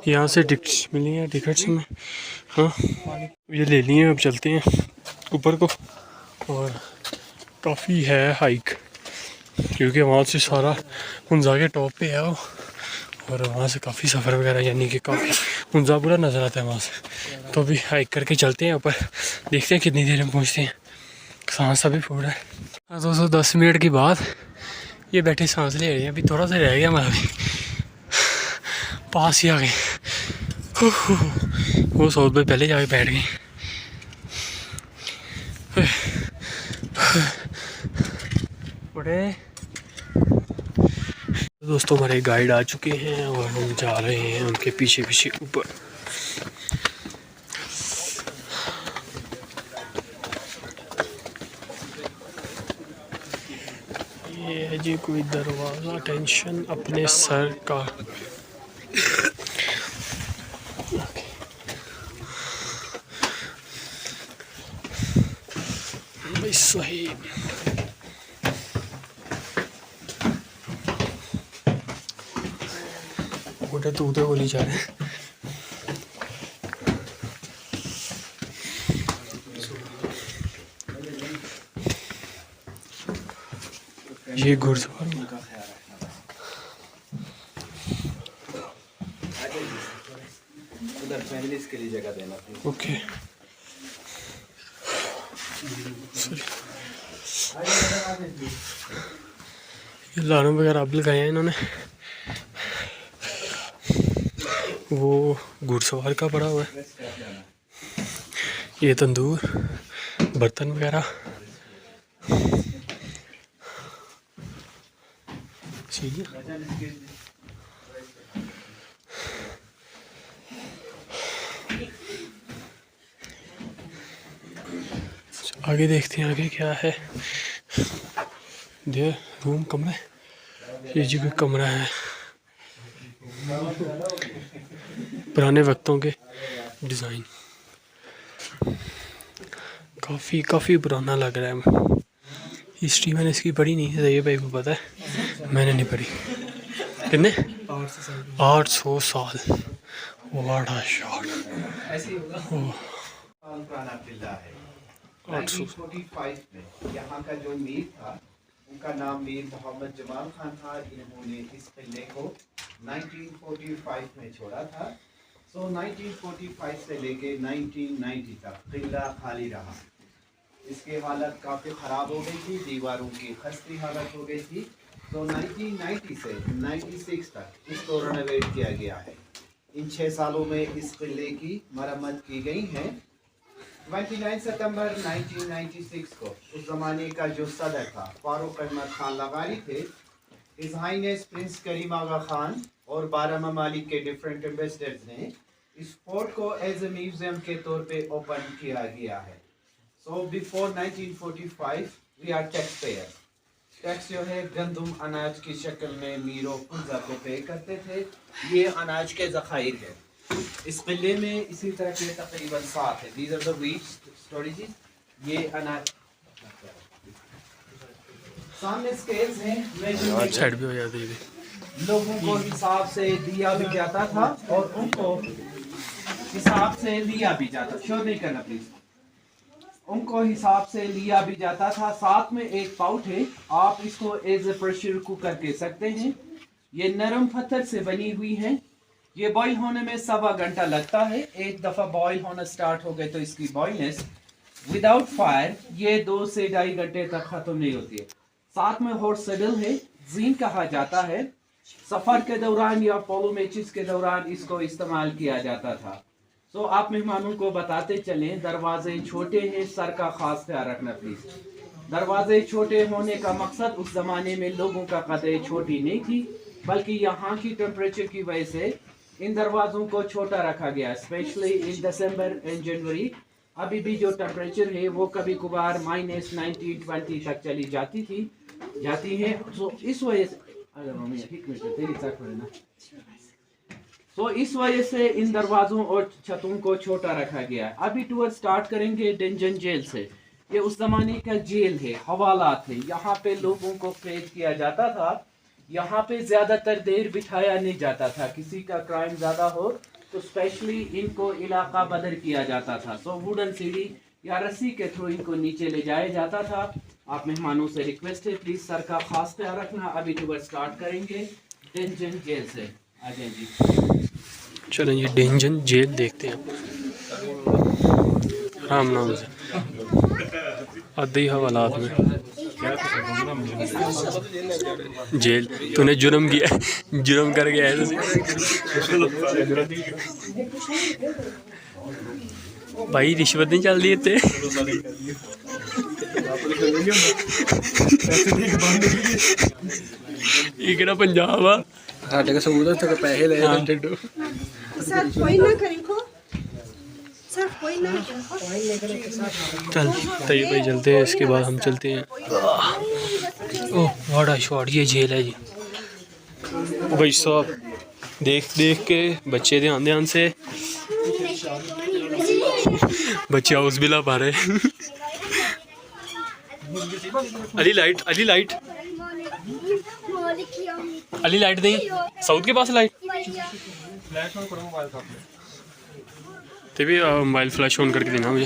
यहाँ से टिकट्स मिली हैं, टिकट्स में हाँ ये ले लिए हैं। अब चलते हैं ऊपर को, और काफ़ी है हाइक, क्योंकि वहाँ से सारा हुंजा के टॉप पे है वो, और वहाँ से काफ़ी सफ़र वगैरह यानी कि काफ़ी हुंजा पूरा नज़र आता है वहाँ से। तो अभी हाइक करके चलते हैं ऊपर, देखते हैं कितनी देर में पहुँचते हैं। सांस अभी फूल रहा है। 210 मिनट के बाद ये बैठे सांस ले रहे हैं। अभी थोड़ा सा रह गया, हमारा भी पास ही आ गए। वो 100 रुपये पहले जाके बैठ गए। बड़े दोस्तों हमारे गाइड आ चुके हैं और हम जा रहे हैं उनके पीछे पीछे ऊपर। ये है जी कोई दरवाज़ा, टेंशन अपने सर का। सही गोटे तूते बोली जा रहे हैं। ये घुड़सवार उधर फैमिलीज के लिए जगह देना। ओके ये लार्म वगैरह अब लगाए हैं इन्होंने। वो घुड़सवार का पड़ा हुआ है। ये तंदूर, बर्तन वगैरह। आगे देखते हैं आगे क्या है। दे रूम कमरा, ये जी कोई कमरा है। पुराने वक्तों के डिज़ाइन, काफ़ी पुराना लग रहा है। हिस्ट्री मैंने इसकी पढ़ी नहीं है, ये भाई को पता है, मैंने नहीं पढ़ी। कितने 800 साल। वाड़ा शॉट। 1945 में यहाँ का जो मीर था, उनका नाम मीर मोहम्मद जमाल खान था। इन्होंने इस किले को 1945 में छोड़ा था। 1945 से लेके 1990 तक किला खाली रहा। इसकी हालत काफ़ी ख़राब हो गई थी, दीवारों की खस्ती हालत हो गई थी। तो 1990 से 96 तक इसको रेनोवेट किया गया है। इन 6 सालों में इस किले की मरम्मत की गई है। 29 सितंबर 1996 को उस ज़माने का जो सदर था फारूक अहमद खान लगारी थे, हिज हाइनेस प्रिंस करीम आगा खान और 12 ममालिक के डिफरेंट एम्बेसडर्स ने इस फोर्ट को एज ए म्यूजियम के तौर पे ओपन किया गया है। So before 1945 we are tax payer. Tax जो है गंदम अनाज की शक्ल में मीरों पुंजा को पे करते थे। ये अनाज के ज़खायर है। इस किले में इसी तरह के तकरीबन 7 है। These are the wheat storages। ये अनाज सामने स्केल्स हैं। साइड भी हो जाती है। लोगों को हिसाब से दिया भी जाता था और उनको हिसाब से लिया भी जाता। शोर नहीं करना प्लीज। उनको हिसाब से लिया भी जाता था। साथ में एक पाउट है, आप इसको एज ए प्रेशर कुकर कह सकते हैं। ये नरम पत्थर से बनी हुई है। ये बॉईल होने में 1.25 घंटा लगता है। एक दफ़ा बॉईल होना स्टार्ट हो गए तो इसकी बॉइलनेस विदाउट फायर ये 2 से 2.5 घंटे तक ख़त्म नहीं होती है। साथ में हॉट सेडल है, जीन कहा जाता है। सफ़र के दौरान या पोलो मैचेस के दौरान इसको इस्तेमाल किया जाता था। तो आप मेहमानों को बताते चलें, दरवाजे छोटे हैं, सर का खास ख्याल रखना प्लीज। दरवाजे छोटे होने का मकसद उस ज़माने में लोगों का कदर छोटी नहीं थी, बल्कि यहाँ की टेम्परेचर की वजह से इन दरवाज़ों को छोटा रखा गया, स्पेशली इन दिसंबर एंड जनवरी। अभी भी जो टेम्परेचर है वो कभी कभार -19-20 तक चली जाती है। तो इस वजह से इस वजह से इन दरवाज़ों और छतों को छोटा रखा गया है। अभी टूर स्टार्ट करेंगे डेंजन जेल से। ये उस जमाने का जेल है, हवालात है। यहाँ पे लोगों को कैद किया जाता था। यहाँ पे ज्यादातर देर बिठाया नहीं जाता था। किसी का क्राइम ज्यादा हो तो स्पेशली इनको इलाका बदर किया जाता था। सो वुडन सीढ़ी या रस्सी के थ्रू इनको नीचे ले जाया जाता था। आप मेहमानों से रिक्वेस्ट है प्लीज सर का खास ख्याल रखना। अभी टूर स्टार्ट करेंगे डेंजन जेल से। आ जाए जी। चलें ये डेंजन जेल देखते हैं राम नाम से आधे हवालात में। जेल तूने जुर्म किया, जुर्म कर गया है भाई, रिश्वत नहीं चल रही इतने। ये केड़ा पंजाब आ ਸਾਡੇ ਕੋਲ ਸਬੂਤ ਹੈ ਤੇ ਪੈਸੇ ਲੈ हाँ। ਡੱਡੂ सर कोई ना करें सर कोई ना चल तय भाई चलते हैं, इसके बाद हम चलते हैं। ओह वाड़ा शॉट, ये जेल है जी भाई साहब। देख देख के बच्चे ध्यान ध्यान से, बच्चे हाउस बिला पा रहे। Ali light, Ali light, Ali light नहीं, साउथ के पास लाइट ते भी मोबाइल फ्लैश ऑन करके देना मुझे।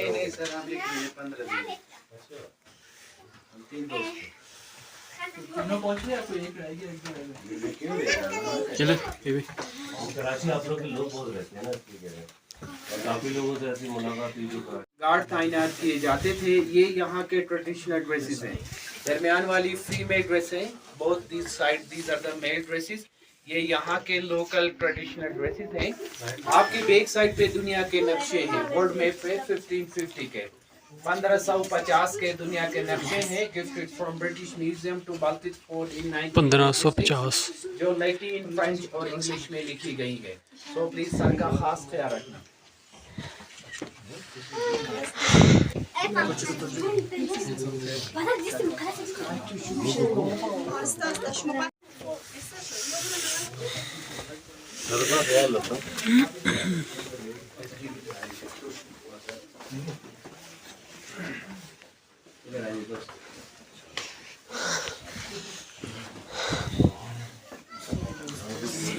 नहीं सर, हम लिखेंगे 15 दिन। चलो ये भी कराची आप लोग के लोग बहुत रहते हैं ना, इसलिए कह रहे हैं। और काफी लोगों से ऐसी मुलाकात हुई जो गार्ड तैनात किए जाते थे। ये यहाँ के ट्रेडिशनल ड्रेसेस हैं। दरमियान वाली फ्री मेड ड्रेस है। Both this side these are the made dresses. ये यहाँ के लोकल ट्रेडिशनल ड्रेसेस हैं। आपकी बैक साइड पे दुनिया के नक्शे हैं। वर्ल्ड मैप पे 1550 के 1550 के दुनिया के नक्शे हैं। Gifted from British museum to Baltic fort in 1550 जो लैटिन, फ्रेंच और इंग्लिश में लिखी गई है। सो प्लीज सर का खास ख्याल रखना।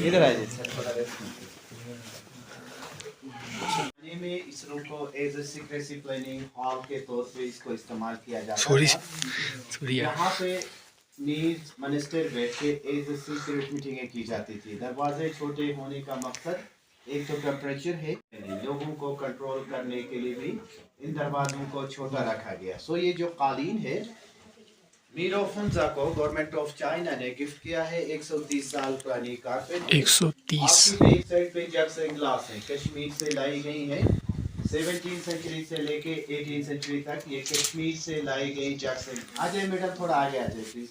इधर आइए में इस रूम को as a secrecy planning hall के तौर पे इसको इस्तेमाल किया जाता सॉरी है। सॉरी यार। यहाँ पे मीर्स मिनिस्टर बैठ के एज ए सीक्रेट मीटिंगें की जाती थी। दरवाजे छोटे होने का मकसद एक तो टेम्परेचर है, लोगों को कंट्रोल करने के लिए भी इन दरवाजों को छोटा रखा गया। सो ये जो कालीन है मीर ऑफ हुंजा को गवर्नमेंट ऑफ चाइना ने गिफ्ट किया है। 130 साल पुरानी कारपेट 130 आपकी बैक साइड पे जग्स एंड ग्लास है, कश्मीर से लाई गई है। 17वीं सेंचुरी से लेके 18वीं सेंचुरी तक ये कश्मीर से लाई गई जग्स एंड। आ जाए मैडम, थोड़ा आगे आ जाए प्लीज।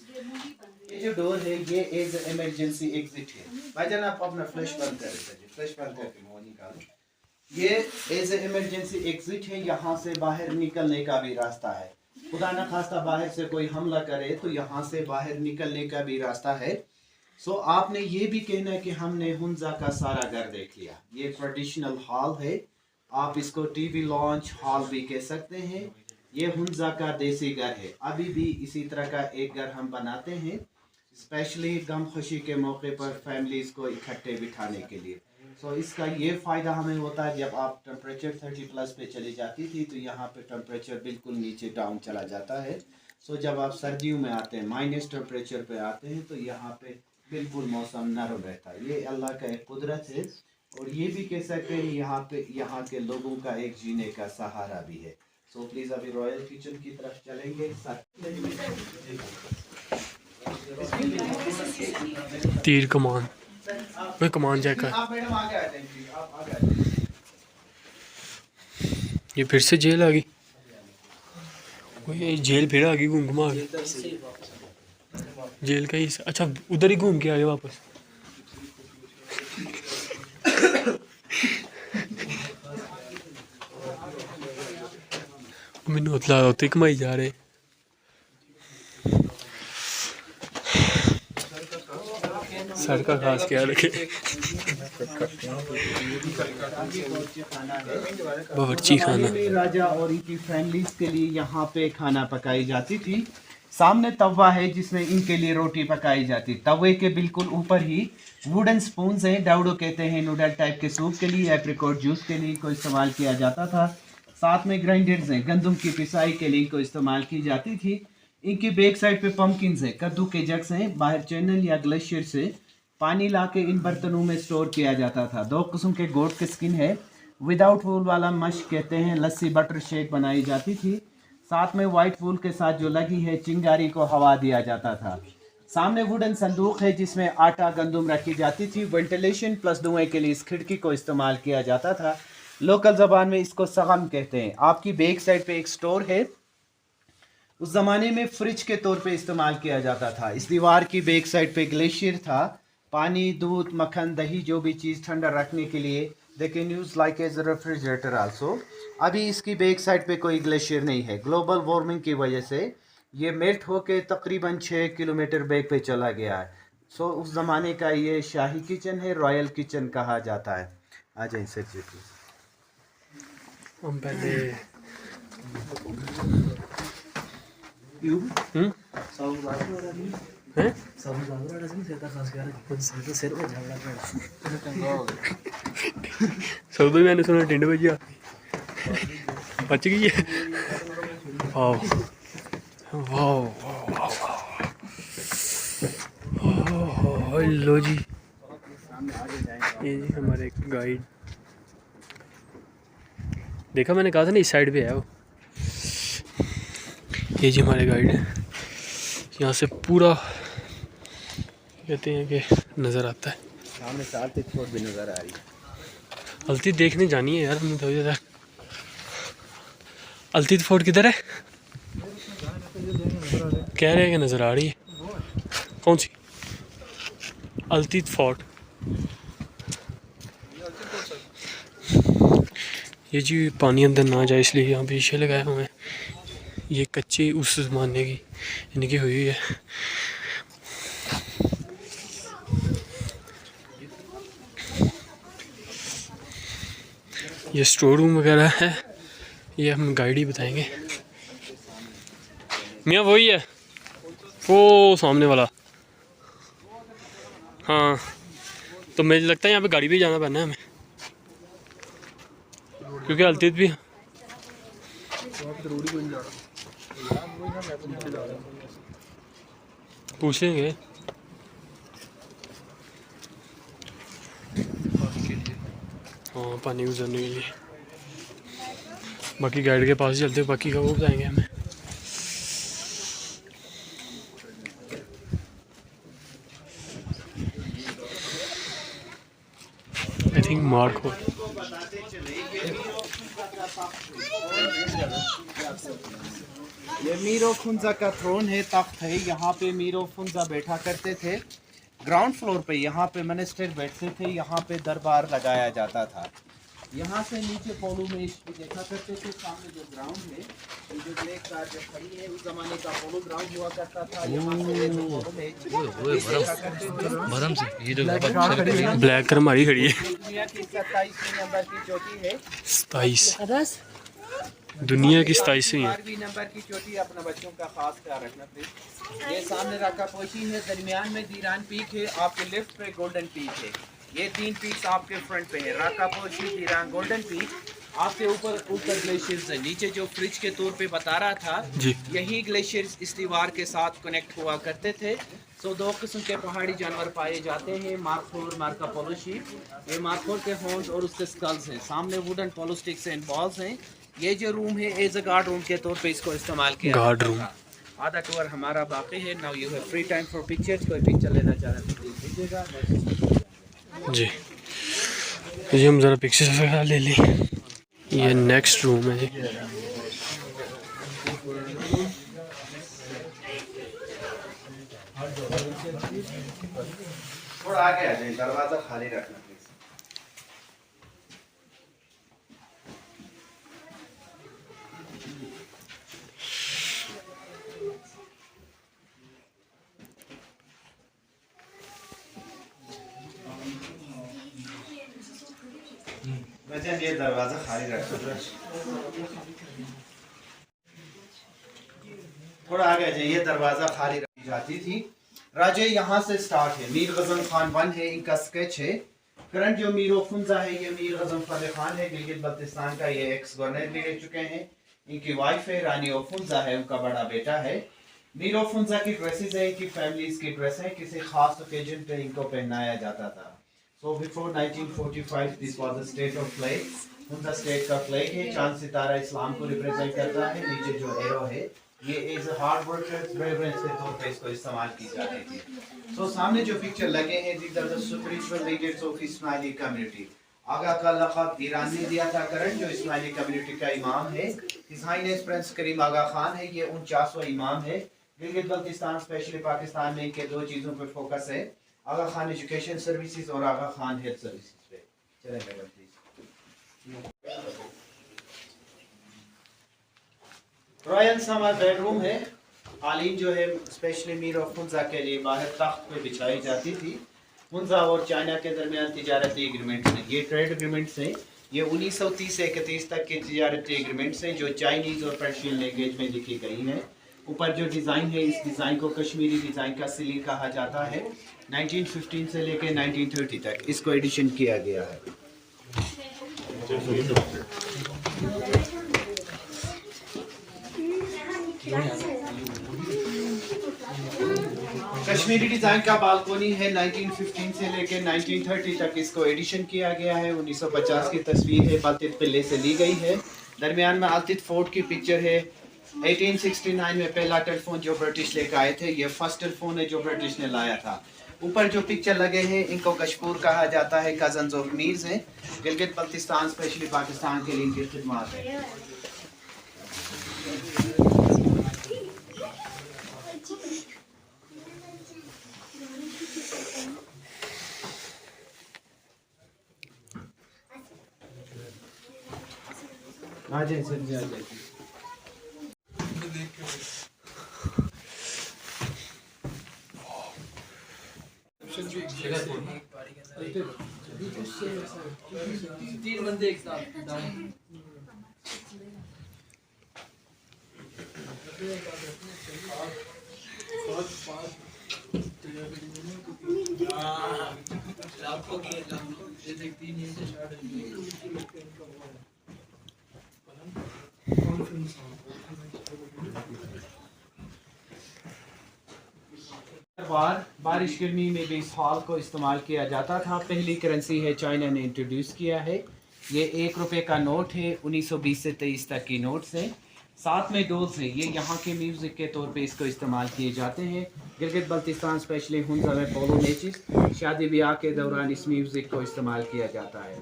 ये जो डोर है ये एज इमरजेंसी एग्जिट है। भाईजान आप अपना फ्लैश बंद कर दीजिए, फ्लैश बंद करके वो निकालो। ये एज इमरजेंसी एग्जिट है। यहाँ से बाहर निकलने का भी रास्ता है। खुदा न खास्ता बाहर से कोई हमला करे तो यहाँ से बाहर निकलने का भी रास्ता है। सो आपने ये भी कहना है कि हमने हुंजा का सारा घर देख लिया। ये ट्रेडिशनल हॉल है, आप इसको टीवी लॉन्च हॉल भी कह सकते हैं। ये हुंजा का देसी घर है। अभी भी इसी तरह का एक घर हम बनाते हैं, स्पेशली गम खुशी के मौके पर फैमिलीज को इकट्ठे बिठाने के लिए। सो इसका ये फ़ायदा हमें होता है, जब आप टेम्परेचर 30+ पे चली जाती थी तो यहाँ पे टेम्परेचर बिल्कुल नीचे डाउन चला जाता है। सो जब आप सर्दियों में आते हैं, माइनस टेम्परेचर पे आते हैं, तो यहाँ पे बिल्कुल मौसम नरम रहता है। ये अल्लाह का एक कुदरत है। और ये भी कह सकते हैं यहाँ पे यहाँ के लोगों का एक जीने का सहारा भी है। सो प्लीज़ अभी रॉयल किचन की तरफ चलेंगे। तीर कमान, वे कमान चेक कर। आप मैडम आगे आ जाएं प्लीज, आप आगे आ जाएं। ये फिर से जेल आ गई। ये जेल फिर आ गई घूम घुमा के। जेल का ही अच्छा उधर ही घूम के आ गए वापस। मैनू उतला उत्ते घुमाई जा रहे। सर का खास ख्याल रखे। बावर्ची खाना। राजा और इनकी फैमिलीज के लिए यहाँ पे खाना पकाई जाती थी। सामने तवा है जिसमें इनके लिए रोटी पकाई जाती। तवे के बिल्कुल ऊपर ही वुडन स्पून्स हैं, डाउडो कहते हैं, नूडल टाइप के सूप के लिए, एप्रिकॉट जूस के लिए इनको इस्तेमाल किया जाता था। साथ में ग्राइंडर्स हैं, गंदम की पिसाई के लिए इनको इस्तेमाल की जाती थी। इनकी बैक साइड पे पम्पकिन्स हैं, कद्दू के जग्स हैं, बाहर चैनल या ग्लेशियर से पानी लाके इन बर्तनों में स्टोर किया जाता था। 2 किस्म के गोट के स्किन है, विदाउट वूल वाला मश कहते हैं, लस्सी बटर शेक बनाई जाती थी। साथ में वाइट वूल के साथ जो लगी है चिंगारी को हवा दिया जाता था। सामने वुडन संदूक है जिसमें आटा गंदम रखी जाती थी। वेंटिलेशन प्लस धुएं के लिए इस खिड़की को इस्तेमाल किया जाता था। लोकल ज़बान में इसको सगम कहते हैं। आपकी बैक साइड पे एक स्टोर है, उस ज़माने में फ्रिज के तौर पे इस्तेमाल किया जाता था। इस दीवार की बैक साइड पे ग्लेशियर था, पानी, दूध, मक्खन, दही, जो भी चीज़ ठंडा रखने के लिए they can use like as refrigerator also. अभी इसकी बैक साइड पे कोई ग्लेशियर नहीं है। ग्लोबल वार्मिंग की वजह से ये मेल्ट होके तकरीबन 6 किलोमीटर बैक पे चला गया है। सो उस ज़माने का ये शाही किचन है, रॉयल किचन कहा जाता है। आ जाइए सर जी प्लीज़। हम पहले हैं सब तो मैंने सुना टिंड भजिया बच गई है। वाह वाह वाह। लो जी, ये जी हमारे गाइड। देखा, मैंने कहा था ना इस साइड पे है वो। ये जी हमारे गाइड है। यहाँ से पूरा कहते हैं कि नज़र आता है। सामने सालती फोर्ट भी नज़र आ रही है। अल्तीत देखने जानी है यार हमने थोड़ी देर। अल्तीत फोर्ट किधर है? कह रहे हैं कि नज़र आ रही है। कौन सी? अल्तीत फोर्ट। ये जी पानी अंदर ना जाए इसलिए यहाँ पे शीशे लगाए हुए हैं। ये कच्ची उस ज़माने की इनकी हुई है। ये स्टोर रूम वगैरह है, ये हम गाइड ही बताएंगे। मियाँ वही है वो सामने वाला। हाँ, तो मुझे लगता है यहाँ पे गाड़ी भी जाना पड़ना है हमें, क्योंकि अल्तीत भी पूछेंगे। हाँ, पानी गुजरने के लिए। बाकी गाइड के पास ही चलते, बाकी का वो बताएंगे हमें। आई थिंक मार्क हो। ये मीरो फुंजा का थ्रोन है, तख्त है। यहाँ पे मीरो फुंजा बैठा करते थे। ग्राउंड फ्लोर पे यहाँ पे मिनिस्टर बैठते थे, यहाँ पे दरबार लगाया जाता था। यहाँ से नीचे पोलो में देखा करते थे। सामने जो ग्राउंड है, ये जो ब्लैक कार जो खड़ी है, उस जमाने का पोलो ग्राउंड हुआ करता था। यहाँ से पोलो मैच देखा करते थे। ब्लैक कर हमारी खड़ी है। दुनिया की 27वीं नंबर की चोटी है। 27 दुनिया की 27वीं है। 12वीं नंबर की चोटी। अपने बच्चों का खास ख्याल रखना प्लीज। ये सामने रखा पोशी है, दरमियान में दीरान पीक है, आपके लेफ्ट पे गोल्डन पीक है। ये 3 पीक्स आपके फ्रंट पे है, राका पोशी, दीरान, गोल्डन पीक। आपके ऊपर ग्लेशियर्स है। नीचे जो फ्रिज के तौर पे बता रहा था जी, यही ग्लेशियर्स इस दीवार के साथ कनेक्ट हुआ करते थे। सो 2 किस्म के पहाड़ी जानवर पाए जाते हैं, मार्कोर, मार्का पोलो शीप। ये मार्कोर के हॉर्न्स और उसके स्कल्स हैं। सामने wooden polo sticks and balls हैं। ये जो रूम है एज अ गार्ड रूम के तौर पे इसको इस्तेमाल किया गार्ड जाता रूम। था। आधा टूर हमारा बाकी है। Now you have free time for pictures. कोई पिक्चर लेना चाह रहे तो प्लीज लीजिएगा। जी, ये हम ज़रा पिक्चर्स वगैरह ले लें। ये नेक्स्ट रूम है जी। थोड़ा आगे आ जाए, दरवाजा खाली रखना प्लीज। अच्छा ये दरवाजा खाली रखो थोड़ा आगे जाइए दरवाजा खाली रखी जाती थी राजे यहाँ से स्टार्ट है मीर गजन खान 1 है इनका स्केच है करंट जो मीर फुंजा है ये मीर गजन खान है गिलगित बल्तिस्तान का ये एक्स गवर्नर भी रह चुके हैं इनकी वाइफ है रानी फुंजा है उनका बड़ा बेटा है मीर फुंजा की ड्रेसेस है इनकी फैमिलीज की ड्रेस है किसी खास ओकेजन पे इनको पहनाया जाता था so before 1945 this was the state of flag फुंजा स्टेट का फ्लैग है चांद सितारा इस्लाम को रिप्रेजेंट करता है नीचे जो एरो है ये as a hard workers reference के तौर पे इसको इस्तेमाल की जाती थी सो सामने जो पिक्चर लगे हैं these are the spiritual leaders of Ismaili community आगा का लक़ब ईरान ने दिया था करंट जो इस्माइली कम्युनिटी का इमाम है हिज हाइनेस प्रिंस करीम आगा खान है ये 49वां इमाम है गिलगित बल्तिस्तान स्पेशली पाकिस्तान में इनके 2 चीज़ों पर फोकस है आगा खान एजुकेशन सर्विसेज और आगा खान हेल्थ सर्विसेज पे चलें madam please royal summer bedroom है कालीन जो है स्पेशली मीर ऑफ फुंजा के लिए बाहर तख्त पे बिछाई जाती थी फुंजा और चाइना के दरमियान तिजारती एग्रीमेंट्स हैं ये ट्रेड एग्रीमेंट्स हैं ये 1930 से 31 तक के तिजारती एग्रीमेंट्स हैं जो चाइनीज़ और पर्शियन लैंग्वेज में लिखी गई हैं ऊपर जो डिज़ाइन है इस डिज़ाइन को कश्मीरी डिज़ाइन का सिली कहा जाता है 1915 से लेकर 1930 तक इसको एडिशन किया गया है कश्मीरी डिजाइन का बालकोनी है 1915 से लेकर 1930 तक इसको एडिशन किया गया है 1950 की तस्वीर है बाल्तित किले से ली गई है दरमियान में आल्तित फोर्ट की पिक्चर है 1869 में पहला टेलीफोन जो ब्रिटिश लेकर आए थे ये फर्स्ट टेलीफोन है जो ब्रिटिश ने लाया था ऊपर जो पिक्चर लगे हैं इनको कशपूर कहा जाता है कजन्स ऑफ मीर्स हैं गिलगित बल्तिस्तान स्पेशली पाकिस्तान के लिए इनकी खिदमत है आ जाए सर जी आ जाए तीन बंदे एक साथ बारिश गर्मी में भी इस हॉल को इस्तेमाल किया जाता था पहली करेंसी है चाइना ने इंट्रोड्यूस किया है ये 1 रुपए का नोट है 1920 से 23 तक की नोट्स हैं साथ में डोल्स हैं ये यहाँ के म्यूज़िक के तौर पे इसको इस्तेमाल किए जाते हैं गिलगित बल्तिस्तान स्पेशली हुंजा में पोलो मैचेस शादी ब्याह के दौरान इस म्यूज़िक को इस्तेमाल किया जाता है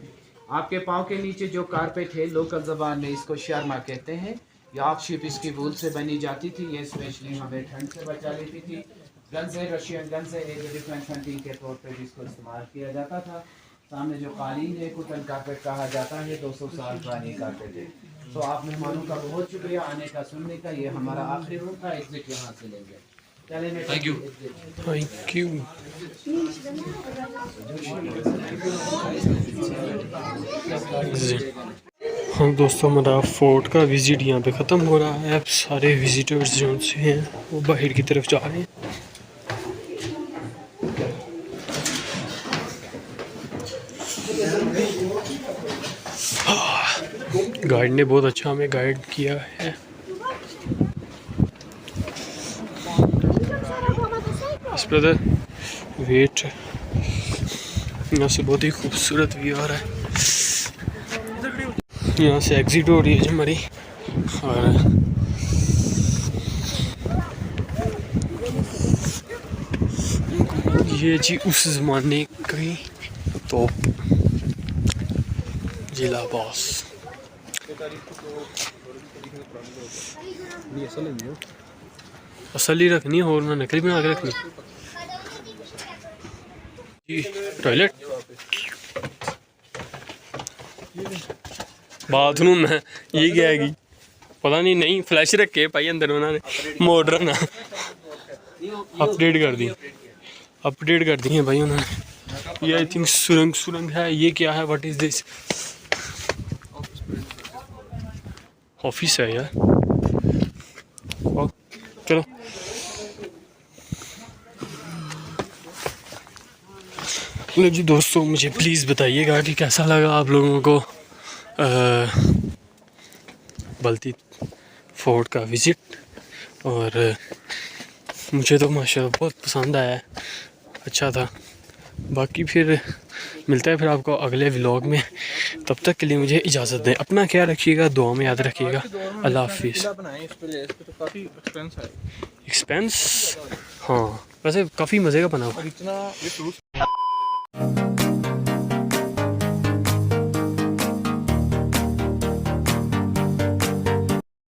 आपके पाँव के नीचे जो कारपेट है लोकल ज़बान में इसको शर्मा कहते हैं यार्कशिप इसकी वूल से बनी जाती थी ये स्पेशली हमें ठंड से बचा लेती थी गन से रशियन गन से एक डिफेंस हंटिंग के तौर पे जिसको इस्तेमाल किया जाता था सामने जो कालीन है कुटन कारपेट कहा जाता है 200 साल पुरानी कारपेट है तो आप मेहमानों का बहुत शुक्रिया आने का सुनने का ये हमारा आखिरी रूम था एग्जिट यहाँ से लेंगे थैंक यू हम दोस्तों हमारा फोर्ट का विज़िट यहाँ पे ख़त्म हो रहा है अब सारे विजिटर्स जो से हैं वो बाहर की तरफ जा रहे हैं गाइड ने बहुत अच्छा हमें गाइड किया है ब्रदर वेट यहाँ से बहुत ही खूबसूरत व्यू आ रहा है यहाँ से एग्जिट हो रही है हमारी और ये जी उस ज़माने की तोप जिला बॉस असली रखनी और ना नकली बना के रखनी जी टॉयलेट बाथरूम है ये क्या है पता नहीं फ्लैश रखे भाई अंदर उन्होंने मॉडर्न अपडेट कर दी है भाई उन्होंने ये आई थिंक सुरंग है ये क्या है व्हाट इज दिस ऑफिस है यार। और चलो लो जी दोस्तों, मुझे प्लीज़ बताइएगा कि कैसा लगा आप लोगों को बल्ती फोर्ट का विज़िट। और मुझे तो माशाल्लाह बहुत पसंद आया, अच्छा था। बाकी फिर मिलता है फिर आपको अगले व्लॉग में। तब तक के लिए मुझे इजाज़त दें, अपना ख्याल रखिएगा, दुआ में याद रखिएगा। अल्लाह हाफिज़। एक्सपेंस हाँ, वैसे काफ़ी मज़े का बना हुआ।